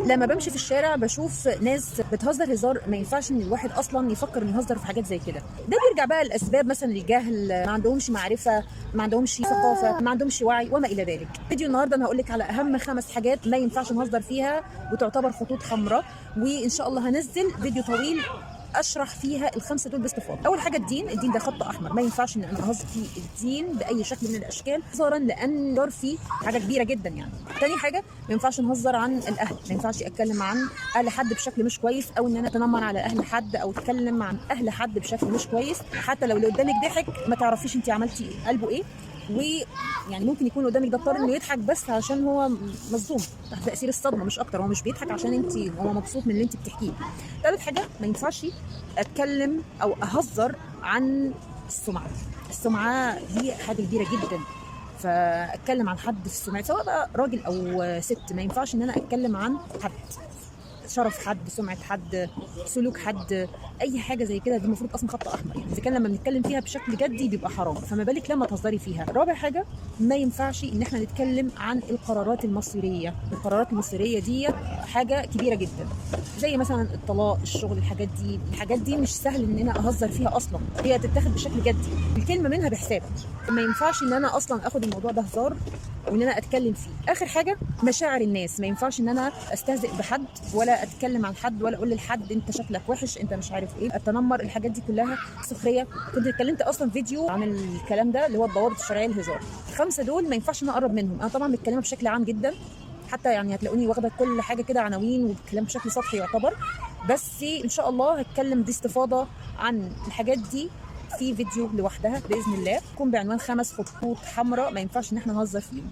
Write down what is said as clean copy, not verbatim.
لما بمشي في الشارع بشوف ناس بتهزر هزار ما ينفعش ان الواحد اصلا يفكر انه يهزر في حاجات زي كده. ده بيرجع بقى لاسباب مثلا الجهل، ما عندهمش معرفه، ما عندهمش ثقافه، ما عندهمش وعي وما الى ذلك. فيديو النهارده انا هقول لك على اهم 5 حاجات ما ينفعش نهزر فيها وتعتبر خطوط حمراء، وان شاء الله هنزل فيديو طويل اشرح فيها ال5 دول باستفاضه. اول حاجه الدين ده خط احمر، ما ينفعش ان انا اهزر في الدين باي شكل من الاشكال هزارا، لان دور فيه حاجه كبيره جدا يعني. تاني حاجه ما ينفعش نهزر عن الاهل، ما ينفعش اتكلم عن اهل حد بشكل مش كويس، او ان انا اتنمر على اهل حد او اتكلم عن اهل حد بشكل مش كويس. حتى لو اللي قدامك ضحك ما تعرفيش انت عملتي قلبه ايه، ويعني ممكن يكون قدامك ده اضطر انه يضحك بس عشان هو مصدوم تحت تاثير الصدمه مش اكتر، هو مش بيضحك عشان انت هو مبسوط من اللي انت بتحكيه. ثالث حاجه ما ينفعش اتكلم او اهزر عن السمعه. السمعه دي حاجه كبيره جدا، فاتكلم عن حد في السمعه سواء بقى راجل او ست، ما ينفعش ان انا اتكلم عن حد، شرف حد، سمعه حد، سلوك حد، اي حاجه زي كده. دي المفروض اصلا خط احمر يعني، اذا كان لما بنتكلم فيها بشكل جدي بيبقى حرام، فما بالك لما تهزري فيها. رابع حاجه ما ينفعش ان احنا نتكلم عن القرارات المصيريه. القرارات المصيريه دي حاجه كبيره جدا، زي مثلا الطلاق، الشغل، الحاجات دي مش سهل ان انا اهزر فيها اصلا، هي تتاخد بشكل جدي، الكلمه منها بحساب. ما ينفعش ان انا اصلا اخد الموضوع ده هزار وان انا اتكلم فيه. اخر حاجه مشاعر الناس، ما ينفعش ان انا استهزئ بحد ولا اتكلم عن حد ولا اقول لحد انت شكلك وحش، انت مش عارف ايه، التنمر، الحاجات دي كلها سخريه. كنت اتكلمت اصلا فيديو عن الكلام ده اللي هو الضوابط الشرعيه للهزار. ال5 دول ما ينفعش ان اقرب منهم. انا طبعا بتكلم بشكل عام جدا، حتى يعني هتلاقوني واخده كل حاجه كده عناوين وبتكلم بشكل سطحي يعتبر، بس ان شاء الله هتكلم باستفاضه عن الحاجات دي في فيديو لوحدها باذن الله، يكون بعنوان 5 خطوط حمراء ما ينفعش ان احنا نهزر فيهم.